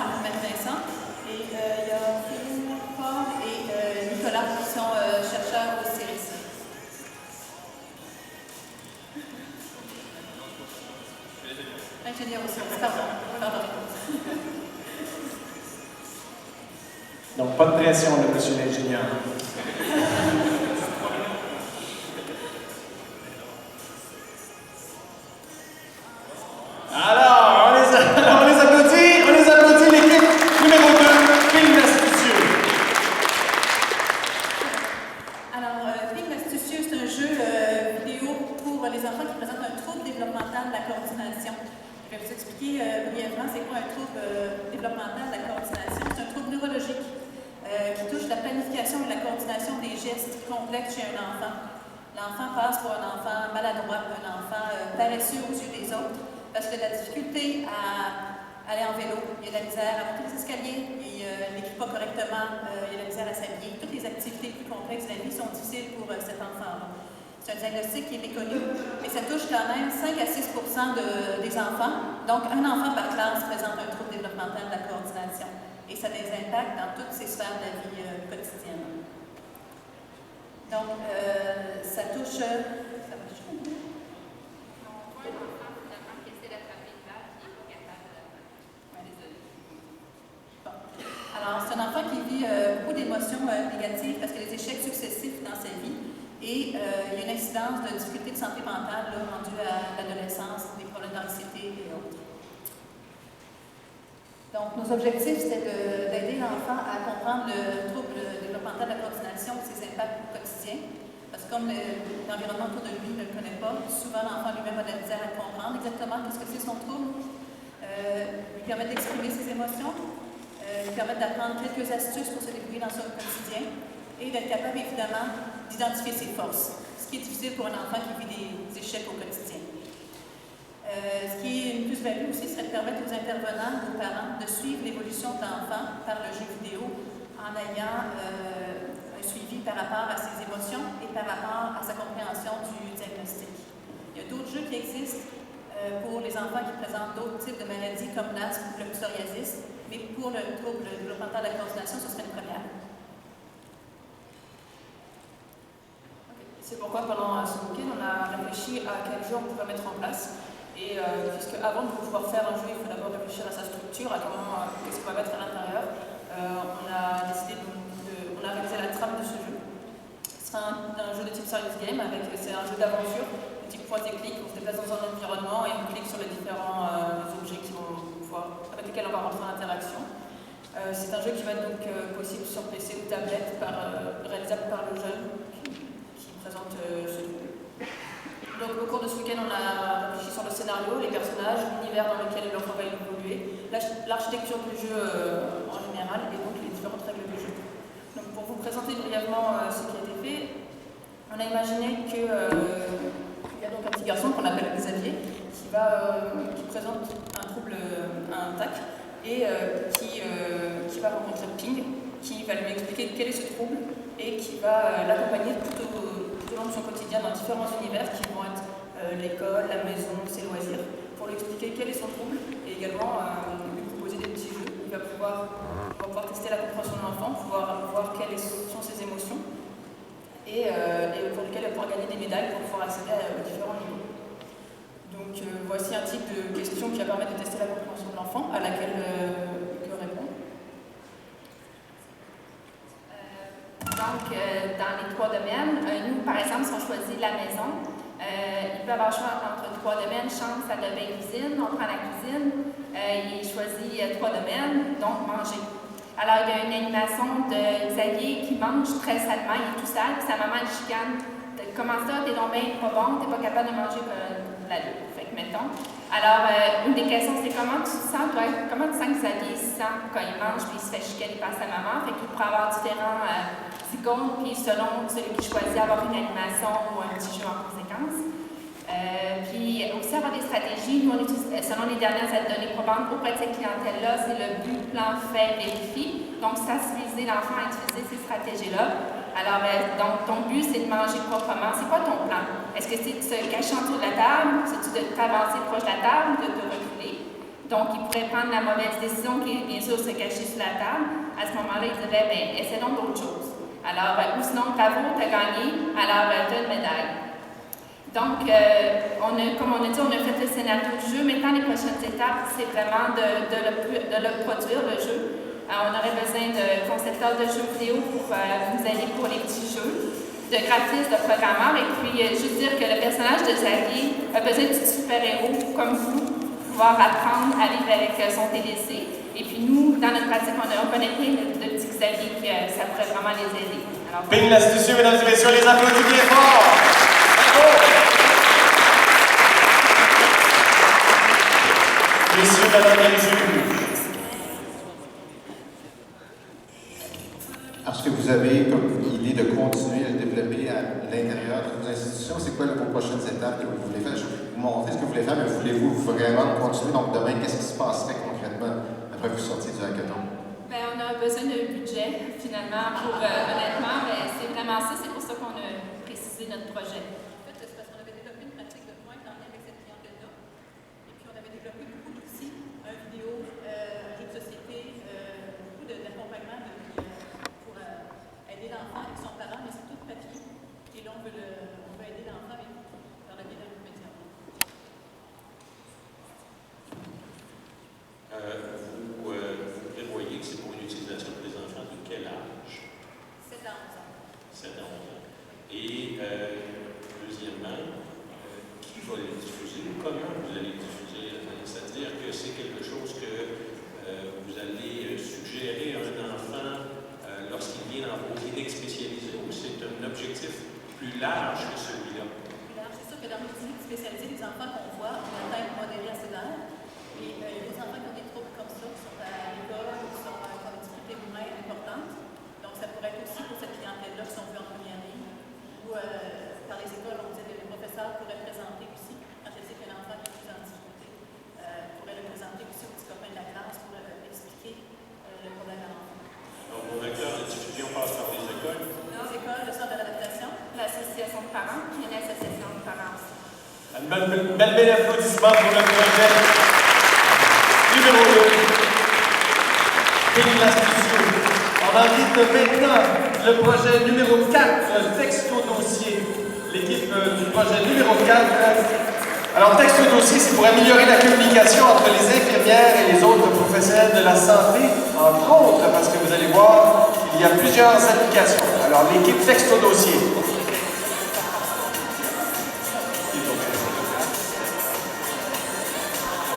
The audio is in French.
moi, Marie-Vincent, et il y a Philippe, Paul et Nicolas qui sont chercheurs au CIRIS. Ingénieur au CIRIS, pardon. Donc, pas de pression, là, monsieur l'ingénieur. Alors, on les applaudit, l'équipe numéro 2, Film astucieux. Alors, Film astucieux, c'est un jeu vidéo pour les enfants qui présentent un trouble développemental de la coordination. Je vais vous expliquer brièvement c'est quoi un trouble développemental de la coordination. C'est un trouble neurologique qui touche la planification et la coordination des gestes complexes chez un enfant. L'enfant passe pour un enfant maladroit, un enfant paresseux aux yeux des autres, parce qu'il a de la difficulté à aller en vélo, il a de la misère à monter les escaliers, il n'écrit pas correctement, il a de la misère à s'habiller. Toutes les activités plus complexes de la vie sont difficiles pour cet enfant-là. C'est un diagnostic qui est méconnu, mais ça touche quand même 5 à 6 des enfants. Donc, un enfant par classe présente un trouble développemental de la coordination. Et ça a des impacts dans toutes ces sphères de la vie quotidienne. Donc, ça touche... Alors, c'est un enfant qui vit beaucoup d'émotions négatives parce qu'il y a des échecs successifs dans sa vie et il y a une incidence de difficultés de santé mentale rendue à l'adolescence, des problèmes d'anxiété et autres. Donc, nos objectifs, c'était d'aider l'enfant à comprendre le trouble développemental de la coordination et ses impacts quotidiens. Parce que comme l'environnement autour de lui ne le connaît pas, souvent l'enfant lui-même a de la misère à comprendre exactement ce que c'est son trouble, lui permettre d'exprimer ses émotions, lui permettre d'apprendre quelques astuces pour se débrouiller dans son quotidien et d'être capable, évidemment, d'identifier ses forces, ce qui est difficile pour un enfant qui vit des échecs au quotidien. Ce qui est une plus-value aussi, serait de permettre aux intervenants, aux parents, de suivre l'évolution de l'enfant par le jeu vidéo en ayant un suivi par rapport à ses émotions et par rapport à sa compréhension du diagnostic. Il y a d'autres jeux qui existent pour les enfants qui présentent d'autres types de maladies comme l'asthme ou le psoriasis, mais pour le trouble développemental de la coordination, ce serait une première. C'est pourquoi pendant ce week-end, on a réfléchi à quel jeu on pouvait mettre en place. Et puisque avant de pouvoir faire un jeu, il faut d'abord réfléchir à sa structure, à comment, qu'est-ce qu'on va mettre à l'intérieur. On a décidé on a réalisé la trame de ce jeu. Ce sera un jeu de type serious game, c'est un jeu d'aventure, de type point et clic. On se déplace dans un environnement et on clique sur les différents objets avec lesquels on va rentrer en interaction. C'est un jeu qui va être donc possible sur PC ou tablette, réalisable par le jeune qui présente ce jeu. Donc au cours de ce week-end, on a réfléchi sur le scénario, les personnages, l'univers dans lequel l'enfant va évoluer, l'architecture du jeu en général et donc les différentes règles du jeu. Donc pour vous présenter brièvement ce qui a été fait, on a imaginé qu'il y a donc un petit garçon qu'on appelle Xavier qui présente un trouble, un TAC et qui va rencontrer Ping, qui va lui expliquer quel est ce trouble et qui va l'accompagner tout au long de son quotidien dans différents univers qui vont être l'école, la maison, ses loisirs, pour lui expliquer quel est son trouble et également lui proposer des petits jeux. Il va pouvoir tester la compréhension de l'enfant, pouvoir voir quelles sont ses émotions et pour lesquelles il va pouvoir gagner des médailles pour pouvoir accéder aux différents niveaux. Donc voici un type de question qui va permettre de tester la compréhension de l'enfant à laquelle il peut répondre. Donc, dans les 3 domaines, nous, par exemple, si on choisit la maison, il peut avoir le choix entre 3 domaines, chambre, salle de bain, cuisine. On prend la cuisine, il choisit 3 domaines, donc manger. Alors, il y a une animation de Xavier qui mange très salement, il est tout sale, puis sa maman le chicane. Comment ça, t'es donc bien pas bon, t'es pas capable de manger la lune. Fait que, mettons. Alors, une des questions, c'est comment tu sens, toi, comment tu sens que Xavier se sent quand il mange, puis il se fait chicaner par sa maman. Fait qu'il pourrait avoir différents icônes, puis selon celui qui choisit avoir une animation ou un petit jeu en conséquence. Puis aussi avoir des stratégies. Nous, on utilise, selon les dernières données probantes auprès de cette clientèle-là, c'est le but, plan, fait, vérifie. Donc, sensibiliser l'enfant à utiliser ces stratégies-là. Alors, donc, ton but, c'est de manger proprement. C'est quoi ton plan? Est-ce que c'est de se cacher autour de la table? C'est-tu de t'avancer proche de la table, de te reculer? Donc, ils pourraient prendre la mauvaise décision qui est bien sûr se cacher sous la table. À ce moment-là, ils diraient, bien, essaie donc d'autres choses. Alors, ou sinon, bravo, tu as gagné, alors tu as une médaille. Donc, comme on a dit, on a fait le scénario du jeu. Maintenant, les prochaines étapes, c'est vraiment de le produire, le jeu. On aurait besoin de concepteurs de jeux vidéo pour nous aider pour les petits jeux, de graphistes, de programmeurs, et puis juste dire que le personnage de Xavier a besoin de super-héros comme vous, pour pouvoir apprendre à vivre avec son TDC. Et puis nous, dans notre pratique, on connaît plein de petits Xavier qui ça pourrait vraiment les aider. Bing l'astucieux, mesdames et messieurs, les applaudissements bien fort! Bravo! Messieurs, madame, messieurs. Est-ce que vous avez comme idée de continuer à le développer à l'intérieur de vos institutions? C'est quoi vos prochaines étapes que vous voulez faire? Je vais vous montrer ce que vous voulez faire, mais voulez-vous vraiment continuer? Donc demain, qu'est-ce qui se passerait concrètement après que vous sortiez du hackathon? Bien, on a besoin de budget, finalement, pour honnêtement, mais c'est vraiment ça, c'est pour ça qu'on a précisé notre projet. En fait, c'est parce qu'on avait développé une pratique de pointe en lien avec cette clientèle-là. Et puis, on avait développé beaucoup d'outils, un vidéo, un jeu de société, beaucoup d'accompagnement pour aider l'enfant avec son parent, mais c'est tout papier. Et là, on veut aider l'enfant dans la vie d'un média. Vous prévoyez que c'est pour une utilisation pour les enfants de quel âge? 7 ans, 11 ans. 7 à 11 ans. Et deuxièmement, qui va les diffuser? Comment vous allez les diffuser? C'est-à-dire que c'est quelque chose que vous allez suggérer à un enfant lorsqu'il vient dans vos cliniques spécialisées, ou c'est un objectif plus large que celui-là? C'est sûr que dans nos cliniques spécialisées, les enfants qu'on voit, on a tête modérée à sévère. Et les enfants qui ont des troubles comme ça, qui sont à l'école, qui sont comme une difficulté humaine importante. Donc, ça pourrait être aussi pour cette clientèle-là qui sont vus en première ligne. Ou par les écoles, on dit que les professeurs pourraient présenter aussi, quand je sais qu'il y a un enfant qui est plus en difficulté, pourraient le présenter aussi aux petits copains de la classe pour expliquer le problème à l'enfant. Donc, vos vecteurs de diffusion passent par les écoles? Les écoles, le centre de l'adaptation. L'association de parents, puis une association de parents aussi. Un bel applaudissement pour notre projet numéro 2. Bing l'astucieux. On invite maintenant le projet numéro 4, texto-dossier. L'équipe du projet numéro 4. Alors, texto-dossier, c'est pour améliorer la communication entre les infirmières et les autres professionnels de la santé, entre autres, parce que vous allez voir, il y a plusieurs applications. Alors, l'équipe texto-dossier.